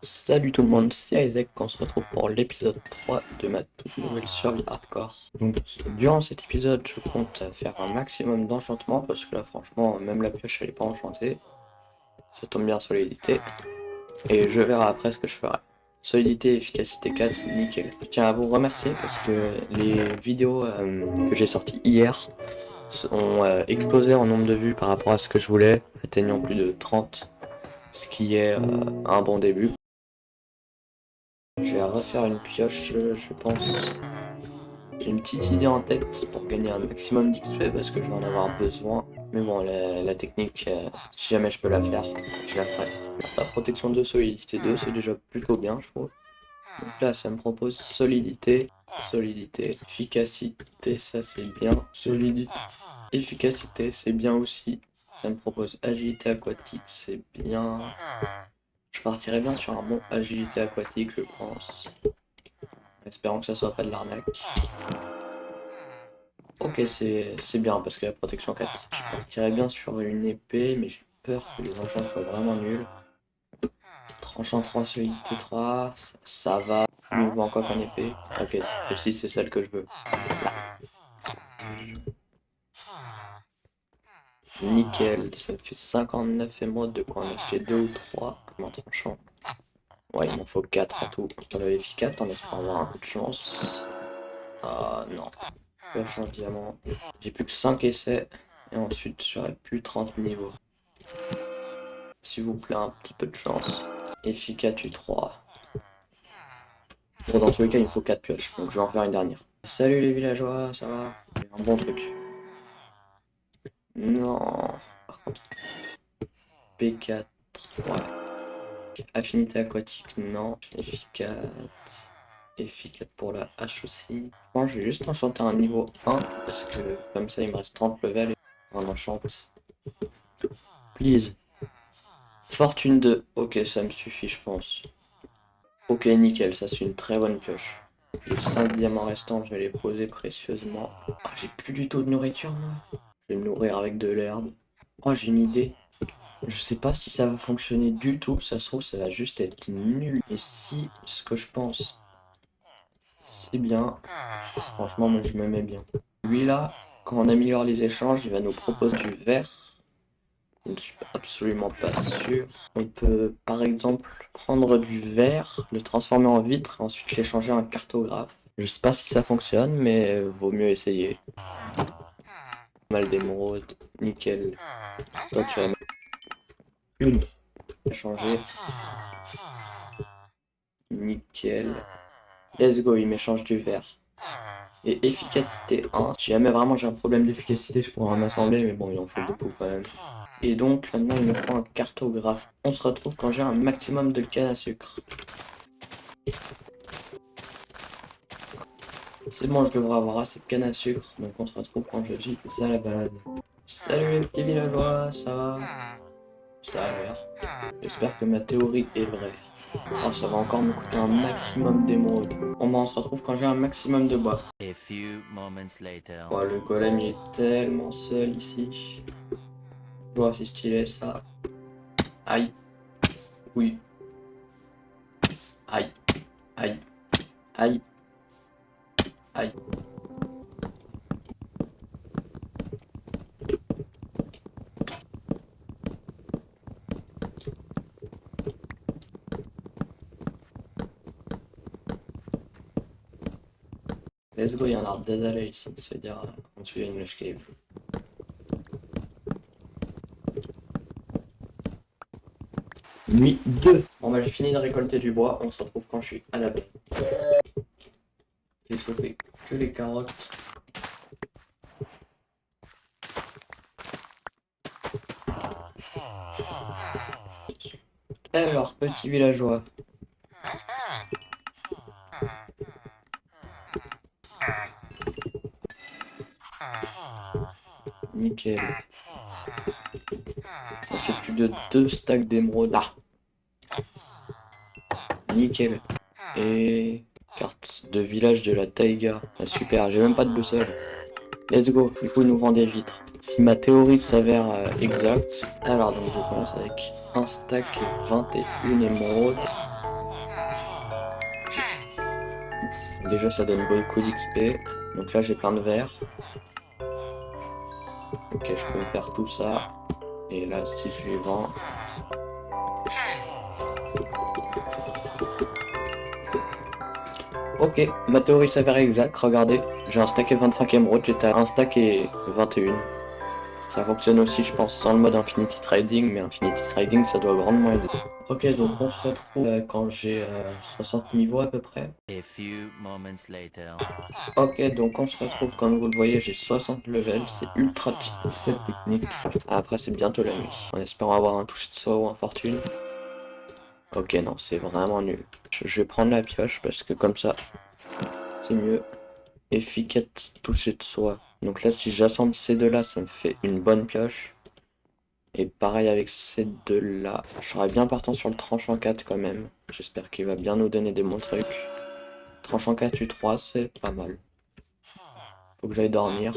Salut tout le monde, c'est Isaac, on se retrouve pour l'épisode 3 de ma toute nouvelle survie hardcore. Donc durant cet épisode je compte faire un maximum d'enchantements parce que là franchement même la pioche elle est pas enchantée. Ça tombe bien solidité. Et je verrai après ce que je ferai. Solidité, efficacité 4, c'est nickel. Je tiens à vous remercier parce que les vidéos que j'ai sorties hier ont explosé en nombre de vues par rapport à ce que je voulais, atteignant plus de 30, ce qui est un bon début. Je vais refaire une pioche, je pense. J'ai une petite idée en tête pour gagner un maximum d'XP parce que je vais en avoir besoin. Mais bon, la technique, si jamais je peux la faire, je la ferai. La protection 2, solidité 2, c'est déjà plutôt bien, je trouve. Donc là, ça me propose solidité, solidité, efficacité, ça c'est bien. Solidité, efficacité, c'est bien aussi. Ça me propose agilité aquatique, c'est bien. Je partirais bien sur un bon agilité aquatique, je pense. Espérons que ça soit pas de l'arnaque. Ok, c'est bien parce que la protection 4. Je partirais bien sur une épée, mais j'ai peur que les enchants soient vraiment nuls. Tranchant 3, solidité 3, ça va. Mieux vaut encore qu'en épée. Ok, celle-ci c'est celle que je veux. Nickel, ça fait 59 émeraudes de quoi en acheter 2 ou 3 en tranchant. Ouais, il m'en faut 4 en tout. Sur le F4, on espère avoir un peu de chance. Ah non. Pioche en diamant. J'ai plus que 5 essais. Et ensuite, j'aurai plus 30 niveaux. S'il vous plaît, un petit peu de chance. Efficace U3. Bon, dans tous les cas, il me faut 4 pioches. Donc, je vais en faire une dernière. Salut les villageois, ça va? Un bon truc. Non. Par contre, P4. Ouais. Affinité aquatique, non. Efficace. Efficace pour la hache aussi. Je pense que je vais juste enchanter un niveau 1. Parce que comme ça, il me reste 30 levels. Et on enchante. Please. Fortune 2. Ok, ça me suffit, je pense. Ok, nickel, ça c'est une très bonne pioche. Les 5 diamants restants, je vais les poser précieusement. Ah, j'ai plus du tout de nourriture, moi. Je vais me nourrir avec de l'herbe. Oh, j'ai une idée. Je sais pas si ça va fonctionner du tout. Ça se trouve, ça va juste être nul. Et si ce que je pense, c'est bien. Franchement, moi, je me mets bien. Lui, là, quand on améliore les échanges, il va nous proposer du verre. Je ne suis absolument pas sûr. On peut par exemple prendre du verre, le transformer en vitre et ensuite l'échanger en cartographe. Je sais pas si ça fonctionne, mais vaut mieux essayer. Mal d'émeraude, nickel. Toi tu as une à changer. Nickel. Let's go, il m'échange du verre. Et efficacité 1. Si jamais vraiment j'ai un problème d'efficacité, je pourrais en assembler, mais bon, il en faut beaucoup quand même. Et donc maintenant il me faut un cartographe. On se retrouve quand j'ai un maximum de canne à sucre. C'est bon, je devrais avoir assez de canne à sucre, donc on se retrouve quand je suis à la base. Salut les petits villageois, ça va? Ça a l'air. J'espère que ma théorie est vraie. Oh, ça va encore me coûter un maximum d'émeraudes. Bon bah on se retrouve quand j'ai un maximum de bois. Oh, le golem il est tellement seul ici. Oh, c'est stylé ça. Aïe. Oui. Aïe. Aïe. Aïe. Aïe. Let's go, il y a un arbre d'azalée ici. Ça veut dire en dessous il y a une lush cave. Nuit 2. Bon bah j'ai fini de récolter du bois, on se retrouve quand je suis à la baie. J'ai chopé que les carottes. Alors, petit villageois. Nickel. Ça fait plus de 2 stacks d'émeraude. Ah, nickel. Et carte de village de la taïga. Ah, super, j'ai même pas de boussole. Let's go. Du coup, il nous vend des vitres. Si ma théorie s'avère exacte, alors donc je commence avec un stack et 21 émeraudes. Déjà ça donne beaucoup d'XP. Donc là j'ai plein de verres. Ok, je peux me faire tout ça. Et là, si suivant. Ok, ma théorie s'avère exacte. Regardez, j'ai un stack et 25 émeraudes, j'étais à un stack et 21. Ça fonctionne aussi, je pense, sans le mode Infinity Trading, mais Infinity Trading, ça doit grandement aider. Ok, donc on se retrouve quand j'ai 60 niveaux à peu près. Ok, donc on se retrouve, comme vous le voyez, j'ai 60 levels, c'est ultra cheap cette technique. Après, c'est bientôt la nuit, en espérant avoir un toucher de soi ou un fortune. Ok, non, c'est vraiment nul. Je vais prendre la pioche parce que comme ça, c'est mieux. Efficace toucher de soi. Donc là, si j'assemble ces deux-là, ça me fait une bonne pioche. Et pareil avec ces deux-là. Je serais bien partant sur le tranchant 4 quand même. J'espère qu'il va bien nous donner des bons trucs. Tranchant 4 U3, c'est pas mal. Faut que j'aille dormir.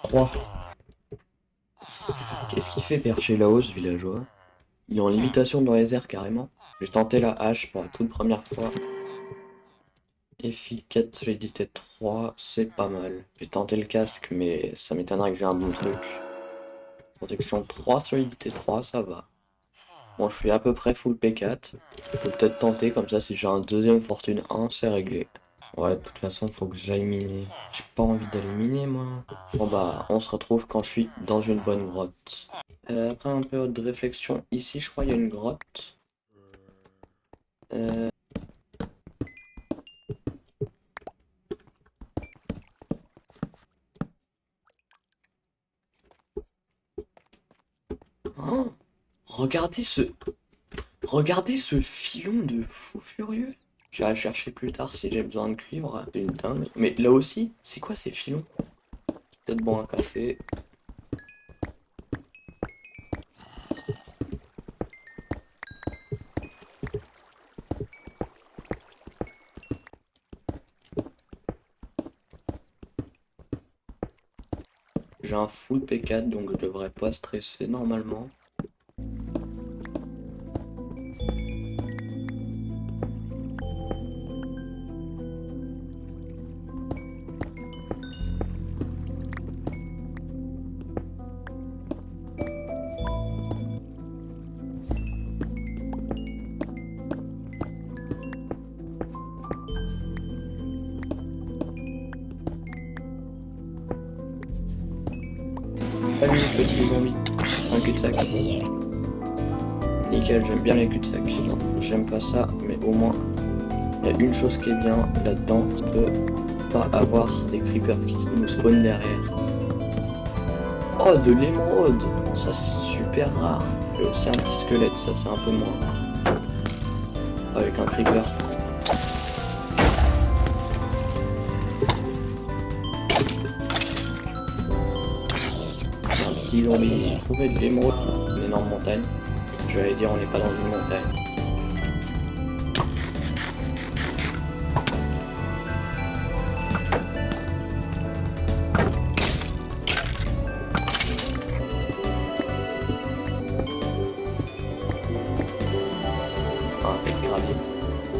3. Qu'est-ce qu'il fait percher là-haut, ce villageois? Il est en lévitation dans les airs carrément. J'ai tenté la hache pour la toute première fois. Efficace solidité 3, c'est pas mal. J'ai tenté le casque, mais ça m'étonnerait que j'ai un bon truc. Protection 3, solidité 3, ça va. Bon, je suis à peu près full P4. Je peux peut-être tenter, comme ça, si j'ai un deuxième fortune 1, c'est réglé. Ouais, de toute façon, faut que j'aille miner. J'ai pas envie d'aller miner, moi. Bon bah, on se retrouve quand je suis dans une bonne grotte. Après un peu de réflexion, ici, je crois il y a une grotte. Euh... Oh, regardez ce filon de fou furieux. J'irai chercher plus tard si j'ai besoin de cuivre. C'est une dingue. Mais là aussi, c'est quoi ces filons? Peut-être bon à casser. J'ai un full P4 donc je devrais pas stresser normalement. Salut petit zombie. C'est un cul-de-sac. Nickel, j'aime bien les cul-de-sac. J'aime pas ça, mais au moins, il y a une chose qui est bien là-dedans, c'est de pas avoir des creepers qui nous spawnent derrière. Oh, de l'émeraude! Ça, c'est super rare. Il y a aussi un petit squelette, ça, c'est un peu moins rare. Avec un creeper. Un petit zombie. Trouver de l'émeraude, une énorme montagne. J'allais dire, on n'est pas dans une montagne.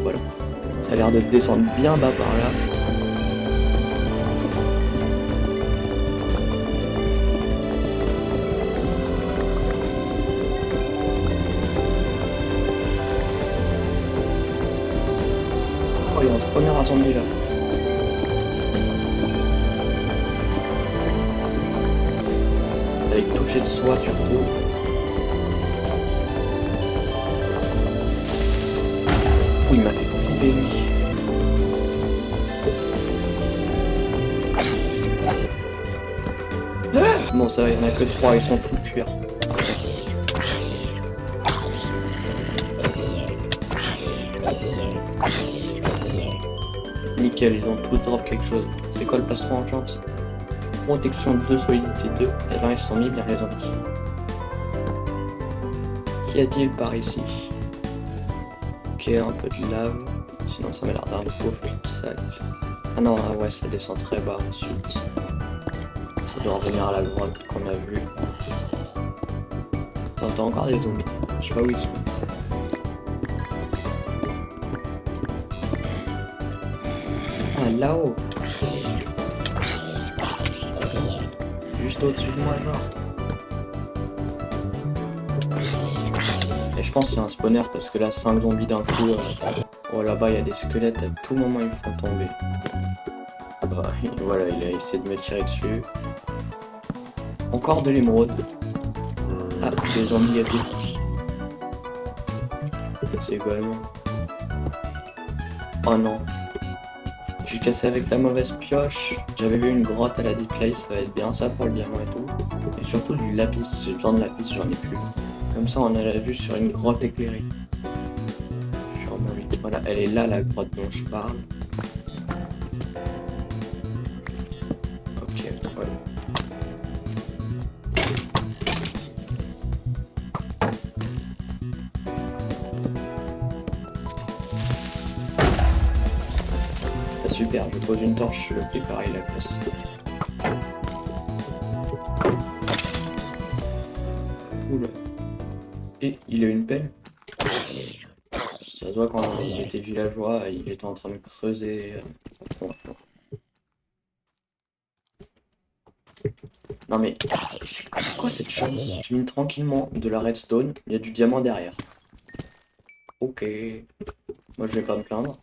Voilà. Ça a l'air de descendre bien bas par là. Oh, il y a un spawner à zombie là. Avec toucher de soi surtout. Oh, il m'a fait flipper lui. Bon ça va, il y en a que 3, ils sont full cuir. Nickel, ils ont tous drop quelque chose. C'est quoi le passe-temps en chance? Protection 2, solidité 2. Et ben ils se sont mis bien les zombies. Qu'y a-t-il par ici? Ok, un peu de lave. Sinon ça m'a l'air d'un pauvre cul-de-sac. Ah non, ah ouais, ça descend très bas ensuite. Ça doit revenir à la grotte qu'on a vue. J'entends encore des zombies. Je sais pas où ils sont. Ah, là-haut. Juste au-dessus de moi, genre. Et je pense qu'il y a un spawner parce que là, 5 zombies d'un coup. Oh, là-bas, il y a des squelettes. À tout moment, ils font tomber. Bah, voilà, il a essayé de me tirer dessus. Encore de l'émeraude. Ah, des zombies gâtés. C'est également. Oh non. J'ai cassé avec la mauvaise pioche. J'avais vu une grotte à la deep place, ça va être bien ça pour le diamant et tout. Et surtout du lapis, j'ai besoin de lapis, j'en ai plus. Comme ça on a la vue sur une grotte éclairée. Je suis en moins 8. Voilà, elle est là la grotte dont je parle. Ok, ouais. Ah, super, je pose une torche, je fais pareil la place. Oula. Et il a une pelle. Ça se voit quand il était villageois, il était en train de creuser. Non mais, c'est quoi cette chance? Je mine tranquillement de la redstone, il y a du diamant derrière. Ok. Moi je vais pas me plaindre.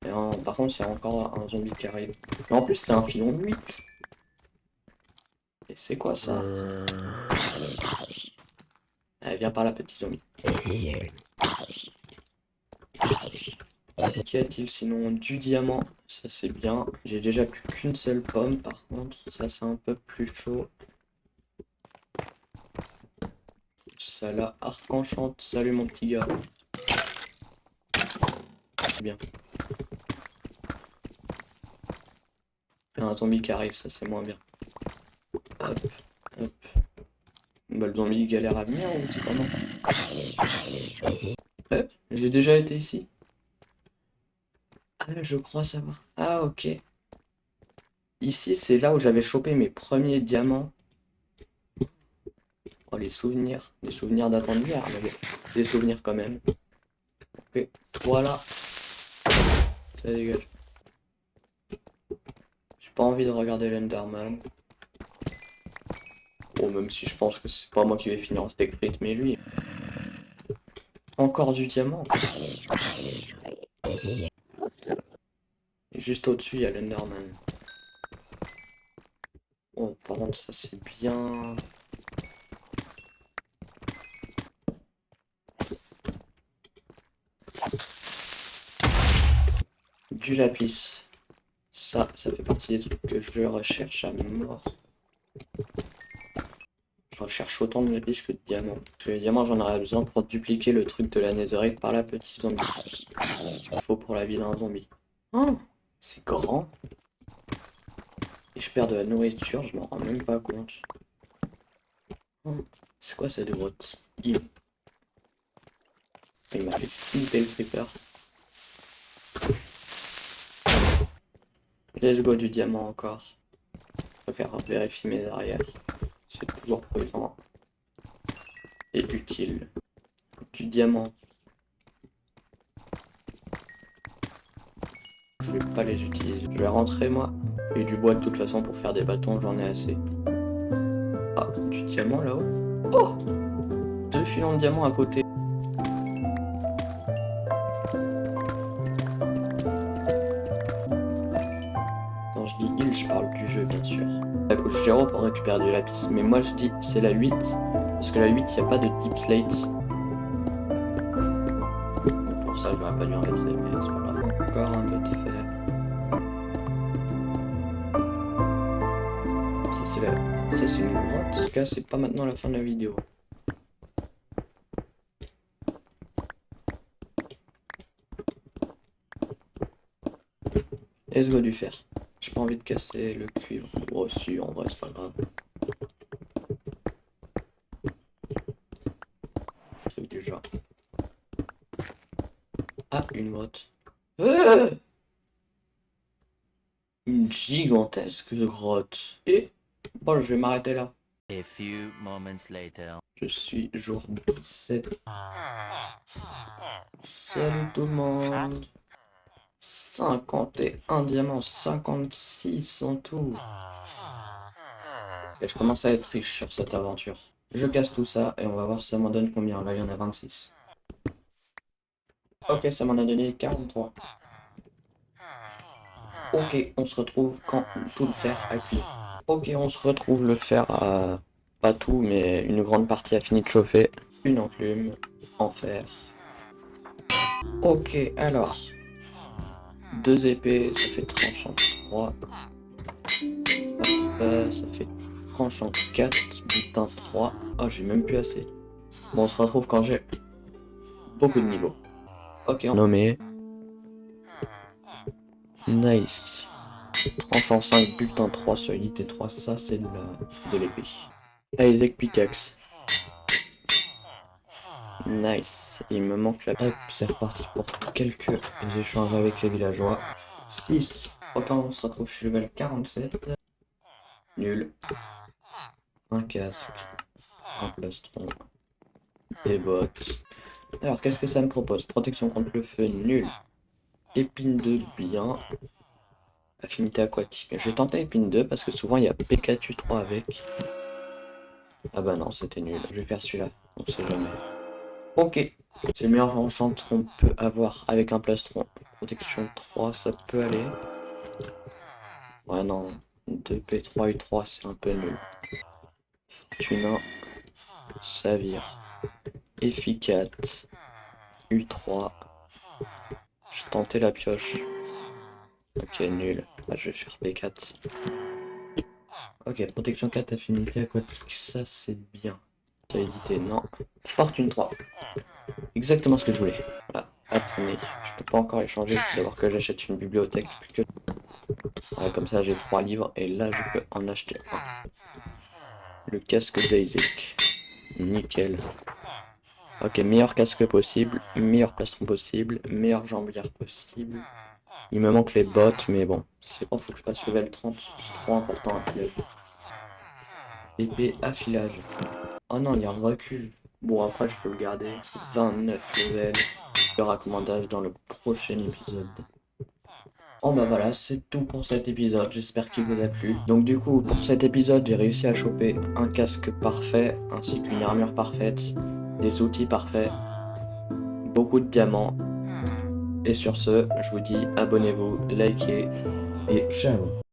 Et par contre, il y a encore un zombie qui arrive. Mais en plus, c'est un filon de 8. Et c'est quoi ça? Allez, viens par là, petit zombie. Qu'y a-t-il sinon? Du diamant, ça c'est bien. J'ai déjà plus qu'une seule pomme par contre. Ça c'est un peu plus chaud. Ça là, arc-enchante. Salut mon petit gars. Bien. Il y a un zombie qui arrive, ça c'est moins bien. Hop, hop. Bah le zombie il galère à venir ou c'est comment? J'ai déjà été ici. Ah je crois savoir. Ah ok. Ici c'est là où j'avais chopé mes premiers diamants. Oh les souvenirs datant d'hier, mais bon, des souvenirs quand même. Ok, voilà. Ça dégage. J'ai pas envie de regarder l'Enderman. Bon, même si je pense que c'est pas moi qui vais finir en steak frites, mais lui. Encore du diamant. Et juste au-dessus, il y a l'Enderman. Oh, par contre, ça c'est bien. Du lapis. Ça fait partie des trucs que je recherche à mort. Je recherche autant de lapis que de diamants. Parce que les diamants, j'en aurais besoin pour dupliquer le truc de la netherite par la petite zombie. Il faut pour la vie d'un zombie. Oh, c'est grand. Et je perds de la nourriture, je m'en rends même pas compte. Oh, c'est quoi cette grotte? Il m'a fait flipper le creeper. Let's go du diamant encore. Je préfère vérifier mes arrières. C'est toujours prudent. Et utile. Du diamant. Je vais pas les utiliser. Je vais rentrer moi. Et du bois de toute façon pour faire des bâtons, j'en ai assez. Ah, du diamant là-haut. Oh! 2 filons de diamant à côté. Quand je dis il, je parle du jeu bien sûr. Ça coûte cher pour récupérer du lapis. Mais moi je dis c'est la 8. Parce que la 8, il n'y a pas de deep slate. Donc pour ça, j'aurais pas dû inverser, mais c'est pas grave. Encore un peu de fer. Ça c'est une grotte. En tout cas, c'est pas maintenant la fin de la vidéo. Let's go du fer. J'ai pas envie de casser le cuivre. Oh si, en vrai, c'est pas grave. Truc du genre. Ah, une grotte. Ah, une gigantesque grotte. Et bon, je vais m'arrêter là. A few moments later. Je suis jour 17. Salut tout le monde. 51 diamants, 56 en tout. Et je commence à être riche sur cette aventure. Je casse tout ça et on va voir si ça m'en donne combien. Là, il y en a 26. Ok, ça m'en a donné 43. Ok, on se retrouve quand tout le fer a cuit. Ok, on se retrouve le fer à... Pas tout, mais une grande partie a fini de chauffer. Une enclume en fer. Ok, alors. 2 épées, ça fait tranchant 3. Ça fait tranchant 4. Butin 3. Oh, j'ai même plus assez. Bon, on se retrouve quand j'ai beaucoup de niveaux. Ok, on nommé. Nice. Tranchant 5, butin 3, solidité 3. Ça, c'est de l'épée. Isaac Pickaxe. Nice. Il me manque la... Hop, c'est reparti pour quelques échanges avec les villageois. 6. Ok, on se retrouve, je suis level 47. Nul. Un casque. Un plastron. Des bottes. Alors, qu'est-ce que ça me propose? Protection contre le feu, nul. Épine 2, bien. Affinité aquatique. Je vais tenter épine 2 parce que souvent il y a PKTU 3 avec. Ah bah non, c'était nul. Je vais faire celui-là. On sait jamais. Ok. C'est le meilleur enchant qu'on peut avoir avec un plastron. Protection 3, ça peut aller. Ouais, non. 2P3, U3, c'est un peu nul. Fortune 1. Savir. Efficace. U3. Je tentais la pioche. Ok, nul. Ah, je vais faire P4. Ok, protection 4, affinité aquatique, ça c'est bien. Solidité, non. Fortune 3. Exactement ce que je voulais. Voilà, attendez, je peux pas encore échanger, il faut d'abord que j'achète une bibliothèque. Puis que... Voilà, comme ça j'ai 3 livres et là je peux en acheter un. Le casque d'Isaac. Nickel. Ok, meilleur casque possible, meilleur plastron possible, meilleure jambière possible. Il me manque les bottes, mais bon, c'est... Oh, faut que je passe level 30, c'est trop important à filer. Épée affilage. Oh non, il y a un recul. Bon, après, je peux le garder. 29 levels. Le recommandage dans le prochain épisode. Oh bah voilà, c'est tout pour cet épisode. J'espère qu'il vous a plu. Donc du coup, pour cet épisode, j'ai réussi à choper un casque parfait, ainsi qu'une armure parfaite, des outils parfaits, beaucoup de diamants. Et sur ce, je vous dis abonnez-vous, likez et ciao.